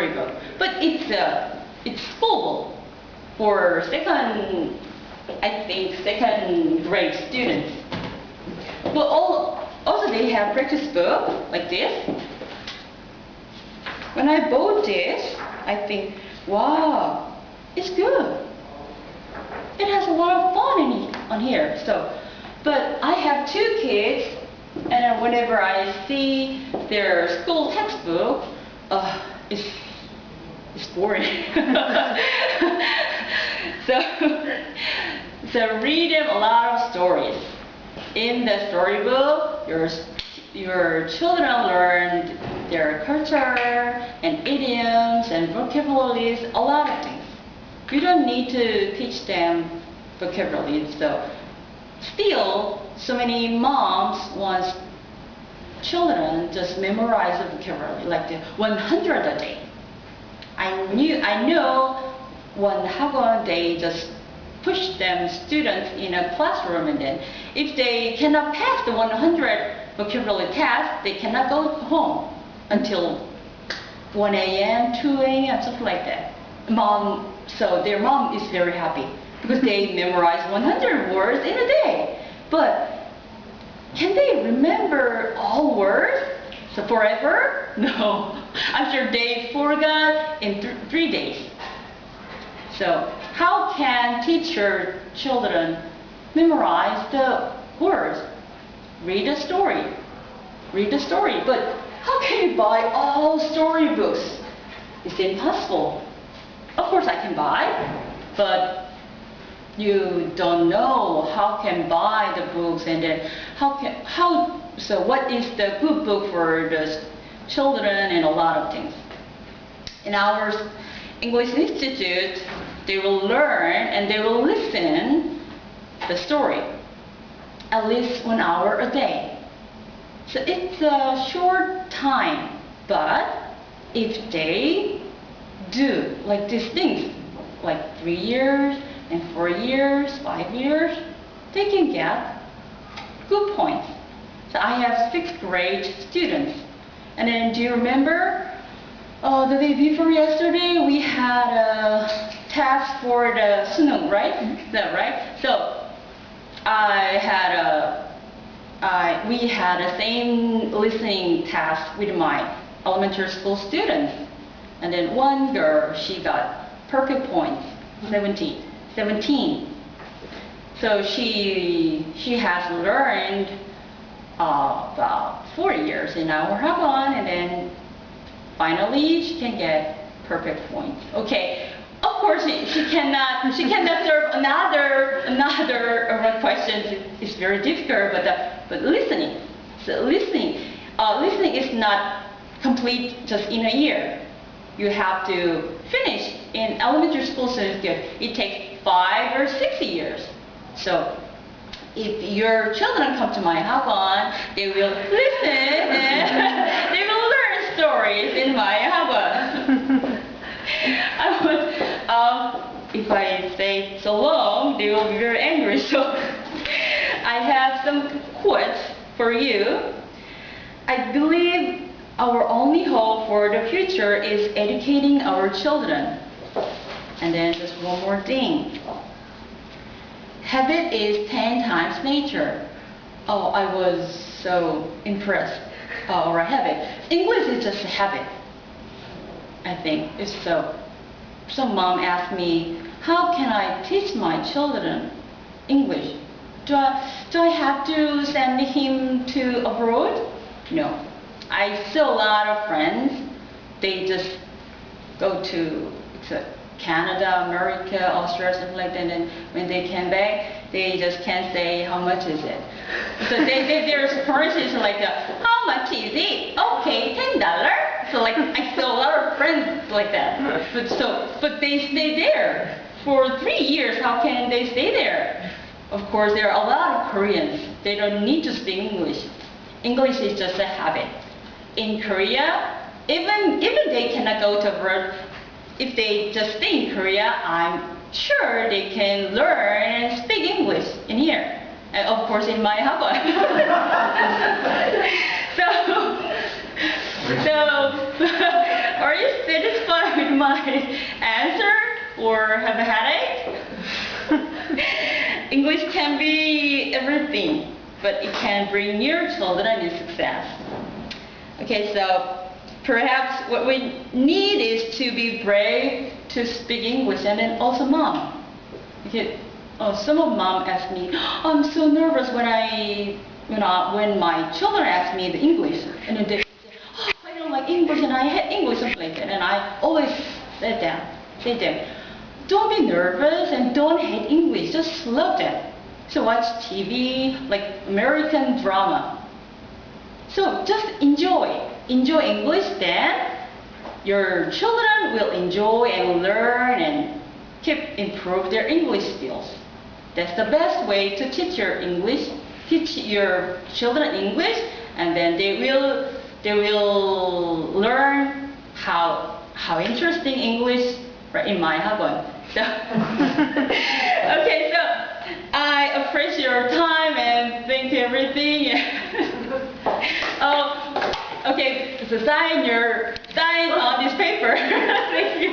storybook, but it's school for I think second grade students. But also they have practice book like this. When I bought this, I think, wow, it's good. It has a lot of fun on here. So, but I have 2 kids, and whenever I see their school textbook, it's boring. so read them a lot of stories. In the storybook, your children learned their culture and idioms and vocabularies, a lot of things. You don't need to teach them vocabulary. So still, so many moms want children just memorize the vocabulary, like the 100 a day. I know one Hagwon, they just push them students in a classroom, and then if they cannot pass the 100 vocabulary test, they cannot go home until 1 a.m., 2 a.m., something like that. So their mom is very happy because they memorize 100 words in a day. But can they remember all words so forever? No. I'm sure they forgot in 3 days. So how can teacher children memorize the words? Read a story. Read the story. But how can you buy all storybooks? It's impossible. Of course I can buy, but you don't know how can buy the books, and then so what is the good book for the children, and a lot of things. In our English Institute, they will learn and they will listen the story at least 1 hour a day. So it's a short time, but if they do like these things, like 3 years and 4 years, 5 years, they can get good points. So I have 6th grade students. And then do you remember the day before yesterday we had a test for the sunung, right? Is that right? So we had a same listening test with my elementary school students. And then one girl, she got perfect points, 17. So she has learned about 4 years in our Hagwon, and then finally she can get perfect points. Okay, of course she cannot serve another question. It's very difficult, but listening. So listening is not complete just in a year. You have to finish in elementary school certificate. It takes 5 or 6 years. So if your children come to my Hagwon, they will listen and they will learn stories in my Hagwon. If I say so long, they will be very angry. So I have some quotes for you. I believe our only hope for the future is educating our children. And then just one more thing. Habit is 10 times nature. Oh, I was so impressed. Or a habit. English is just a habit. I think it's so. Some mom asked me, how can I teach my children English? Do I have to send him to abroad? No. I see a lot of friends, they just go to Canada, America, Australia, something like that, and when they came back, they just can't say how much is it. So their expressions like, how much is it? Okay, $10. So like, I saw a lot of friends like that. But they stay there for 3 years. How can they stay there? Of course, there are a lot of Koreans. They don't need to speak English. English is just a habit. In Korea, even they cannot go to abroad, if they just stay in Korea, I'm sure they can learn and speak English in here. And of course in my Hagwon. so are you satisfied? my answer or have a headache? English can be everything, but it can bring your children in success. Okay, so perhaps what we need is to be brave to speak English, and then also mom. Okay, some of mom ask me, I'm so nervous when my children ask me the English, and then they say, I don't like English and I hate English, something like that. And I always say them, don't be nervous and don't hate English, just love them. So watch TV, like American drama. So just enjoy English, then your children will enjoy and learn and improve their English skills. That's the best way to teach your children English, and then they will learn how interesting English right in my Hagwon. So okay, so I appreciate your time and thank you everything. Oh, okay, so sign on this paper. Thank you.